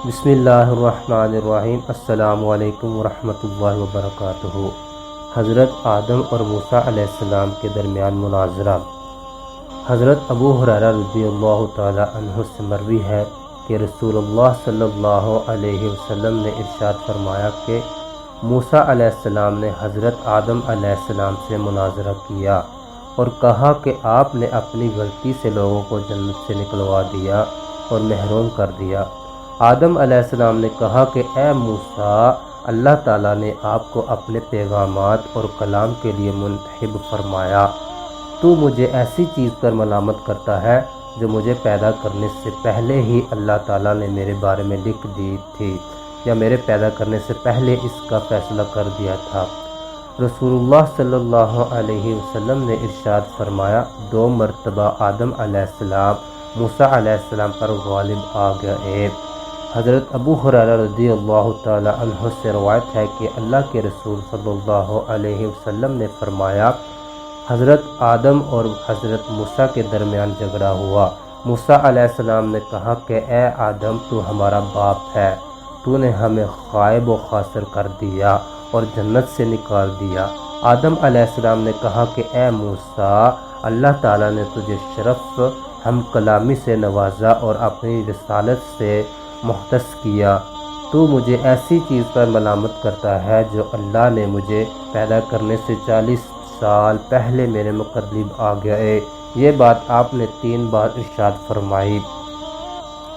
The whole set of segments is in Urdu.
بسم اللہ الرحمن الرحیم۔ السلام علیکم ورحمۃ اللہ وبرکاتہ۔ حضرت آدم اور موسیٰ علیہ السلام کے درمیان مناظرہ۔ حضرت ابو ہریرہ رضی اللہ تعالی عنہ سے مروی ہے کہ رسول اللہ صلی اللہ علیہ وسلم نے ارشاد فرمایا کہ موسیٰ علیہ السلام نے حضرت آدم علیہ السلام سے مناظرہ کیا اور کہا کہ آپ نے اپنی غلطی سے لوگوں کو جنت سے نکلوا دیا اور محروم کر دیا۔ آدم علیہ السلام نے کہا کہ اے موسیٰ، اللہ تعالیٰ نے آپ کو اپنے پیغامات اور کلام کے لیے منتخب فرمایا، تو مجھے ایسی چیز پر ملامت کرتا ہے جو مجھے پیدا کرنے سے پہلے ہی اللہ تعالیٰ نے میرے بارے میں لکھ دی تھی، یا میرے پیدا کرنے سے پہلے اس کا فیصلہ کر دیا تھا۔ رسول اللہ صلی اللہ علیہ وسلم نے ارشاد فرمایا، 2 مرتبہ آدم علیہ السلام موسیٰ علیہ السلام پر غالب آ گئے۔ حضرت ابو ہریرہ رضی اللہ تعالی عنہ سے روایت ہے کہ اللہ کے رسول صلی اللہ علیہ وسلم نے فرمایا، حضرت آدم اور حضرت موسیٰ کے درمیان جھگڑا ہوا۔ موسیٰ علیہ السلام نے کہا کہ اے آدم، تو ہمارا باپ ہے، تو نے ہمیں خائب و خاسر کر دیا اور جنت سے نکال دیا۔ آدم علیہ السلام نے کہا کہ اے موسیٰ، اللہ تعالیٰ نے تجھے شرف ہم کلامی سے نوازا اور اپنی رسالت سے مختص کیا، تو مجھے ایسی چیز پر ملامت کرتا ہے جو اللہ نے مجھے پیدا کرنے سے 40 سال پہلے میرے مقرب آ گئے۔ یہ بات آپ نے 3 بار ارشاد فرمائی۔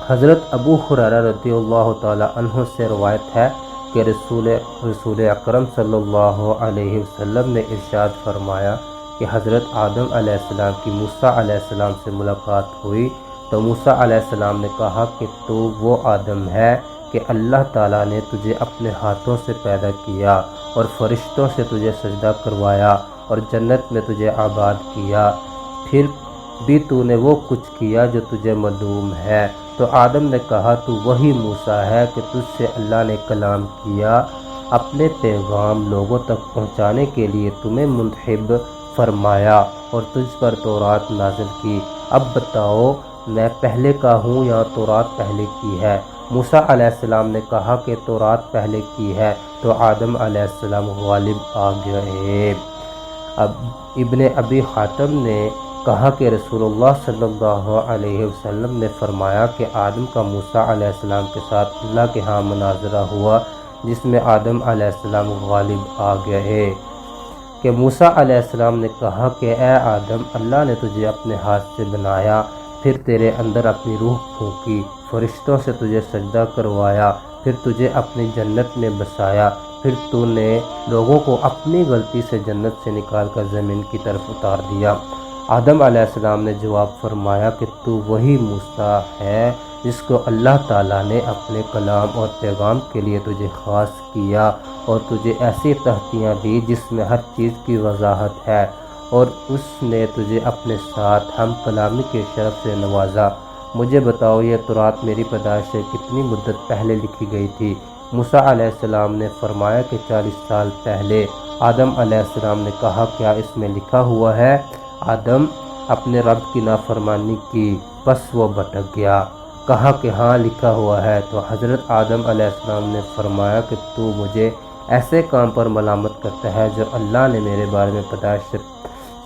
حضرت ابو ہریرہ رضی اللہ تعالی عنہ سے روایت ہے کہ رسول اکرم صلی اللہ علیہ وسلم نے ارشاد فرمایا کہ حضرت آدم علیہ السلام کی موسیٰ علیہ السلام سے ملاقات ہوئی تو موسیٰ علیہ السلام نے کہا کہ تو وہ آدم ہے کہ اللہ تعالیٰ نے تجھے اپنے ہاتھوں سے پیدا کیا اور فرشتوں سے تجھے سجدہ کروایا اور جنت میں تجھے آباد کیا، پھر بھی تو نے وہ کچھ کیا جو تجھے معلوم ہے۔ تو آدم نے کہا، تو وہی موسیٰ ہے کہ تجھ سے اللہ نے کلام کیا، اپنے پیغام لوگوں تک پہنچانے کے لیے تمہیں منتخب فرمایا اور تجھ پر تورات نازل کی۔ اب بتاؤ، میں پہلے کا ہوں یا تورات پہلے کی ہے؟ موسیٰ علیہ السلام نے کہا کہ تورات پہلے کی ہے، تو آدم علیہ السلام غالب آ گئے۔ اب ابن ابی حاتم نے کہا کہ رسول اللہ صلی اللہ علیہ وسلم نے فرمایا کہ آدم کا موسیٰ علیہ السلام کے ساتھ اللہ کے ہاں مناظرہ ہوا، جس میں آدم علیہ السلام غالب آ گئے۔ کہ موسیٰ علیہ السلام نے کہا کہ اے آدم، اللہ نے تجھے اپنے ہاتھ سے بنایا، پھر تیرے اندر اپنی روح پھونکی، فرشتوں سے تجھے سجدہ کروایا، پھر تجھے اپنی جنت میں بسایا، پھر تو نے لوگوں کو اپنی غلطی سے جنت سے نکال کر زمین کی طرف اتار دیا۔ آدم علیہ السلام نے جواب فرمایا کہ تو وہی موسیٰ ہے جس کو اللہ تعالیٰ نے اپنے کلام اور پیغام کے لیے تجھے خاص کیا اور تجھے ایسی تختیاں دی جس میں ہر چیز کی وضاحت ہے، اور اس نے تجھے اپنے ساتھ ہم کلامی کے شرف سے نوازا۔ مجھے بتاؤ، یہ تورات میری پیدائش سے کتنی مدت پہلے لکھی گئی تھی؟ موسیٰ علیہ السلام نے فرمایا کہ 40 سال پہلے۔ آدم علیہ السلام نے کہا، کیا اس میں لکھا ہوا ہے؟ آدم اپنے رب کی نافرمانی کی، پس وہ بھٹک گیا۔ کہا کہ ہاں لکھا ہوا ہے۔ تو حضرت آدم علیہ السلام نے فرمایا کہ تو مجھے ایسے کام پر ملامت کرتا ہے جو اللہ نے میرے بارے میں پیدائش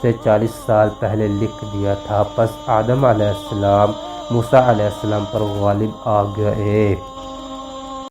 سے 40 سال پہلے لکھ دیا تھا۔ پس آدم علیہ السلام موسیٰ علیہ السلام پر غالب آ گئے۔